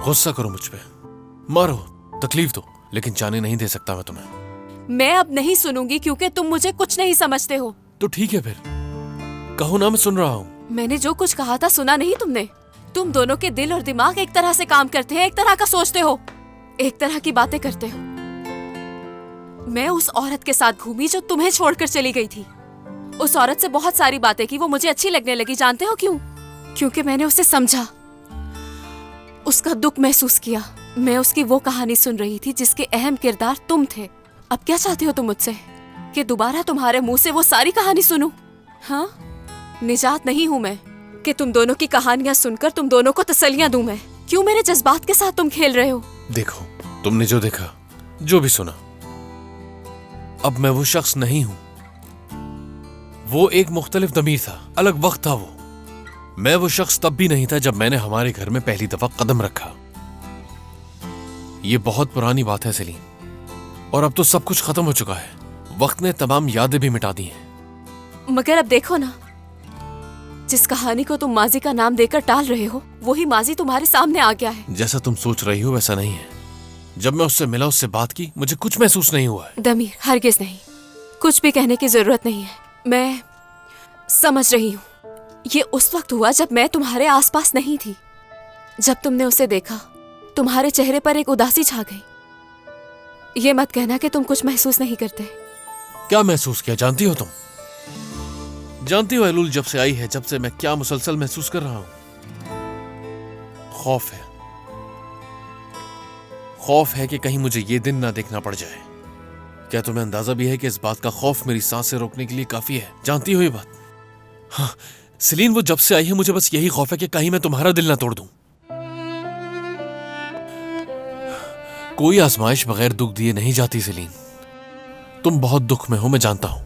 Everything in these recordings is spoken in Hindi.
गुस्सा करो मुझ पे, मारो, तकलीफ दो, लेकिन जाने नहीं दे सकता मैं तुम्हें। मैं अब नहीं सुनूंगी क्योंकि तुम मुझे कुछ नहीं समझते हो। तो ठीक है फिर, कहो ना, मैं सुन रहा हूँ। मैंने जो कुछ कहा था सुना नहीं तुमने? तुम दोनों के दिल और दिमाग एक तरह से काम करते हैं, एक तरह का सोचते हो, एक तरह की बातें करते हो। मैं उस औरत के साथ घूमी जो तुम्हें छोड़कर चली गई थी। उस औरत से बहुत सारी बातें की, वो मुझे अच्छी लगने लगी। जानते हो क्यों? क्योंकि मैंने उसे समझा, उसका दुख महसूस किया। मैं उसकी वो कहानी सुन रही थी जिसके अहम किरदार तुम थे। अब क्या चाहते हो तुम मुझसे? कि दोबारा तुम्हारे मुंह से वो सारी कहानी सुनूं? हाँ, निजात नहीं हूं मैं कि तुम दोनों की कहानियां सुनकर तुम दोनों को तसल्लियां दूं मैं। क्यों मेरे जज्बात के साथ तुम खेल रहे हो? देखो, तुमने जो देखा, जो भी सुना, अब मैं वो शख्स नहीं हूं। वो एक मुख्तलिफ दमीर था, अलग वक्त था वो। मैं वो शख्स तब भी नहीं था जब मैंने हमारे घर में पहली दफा कदम रखा। ये बहुत पुरानी बात है सलीम, और अब तो सब कुछ खत्म हो चुका है। वक्त ने तमाम यादें भी मिटा दी हैं। मगर अब देखो ना, जिस कहानी को तुम माजी का नाम देकर टाल रहे हो, वही माजी तुम्हारे सामने आ गया है। जैसा तुम सोच रही हो वैसा नहीं है। जब मैं उससे मिला, उससे बात की, मुझे कुछ महसूस नहीं हुआ है। दमीर, हरगिज नहीं, कुछ भी कहने की जरूरत नहीं है। मैं समझ रही हूँ। ये उस वक्त हुआ जब मैं तुम्हारे आसपास नहीं थी। जब तुमने उसे देखा, तुम्हारे चेहरे पर एक उदासी छा गई। ये मत कहना कि तुम कुछ महसूस नहीं करते। क्या महसूस किया जानती हो तुम? जानती हो एलुल जब से आई है, जब से मैं क्या मुसलसल महसूस कर रहा हूं? खौफ है। खौफ है कि कहीं मुझे ये दिन ना देखना पड़ जाए। क्या तुम्हें अंदाजा भी है कि इस बात का खौफ मेरी सांसें रोकने के लिए काफी है? जानती हो ये बात? हाँ सलीन, वो जब से आई है मुझे बस यही खौफ है कि कहीं मैं तुम्हारा दिल ना तोड़ दूं। कोई आजमाइश बगैर दुख दिए नहीं जाती सलीन। तुम बहुत दुख में हो, मैं जानता हूं।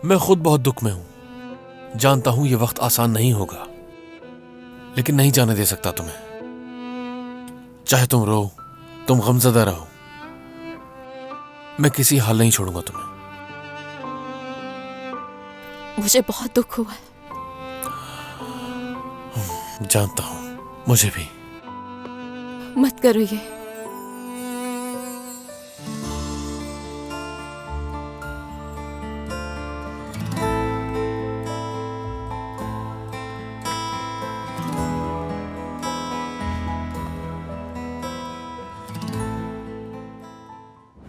मैं खुद बहुत दुख में हूं। जानता हूं ये वक्त आसान नहीं होगा, लेकिन नहीं जाने दे सकता तुम्हें। चाहे तुम रो, तुम गमज़दा रहो, मैं किसी हाल नहीं छोड़ूंगा तुम्हें। मुझे बहुत दुख हुआ है। जानता हूं, मुझे भी। मत करो ये।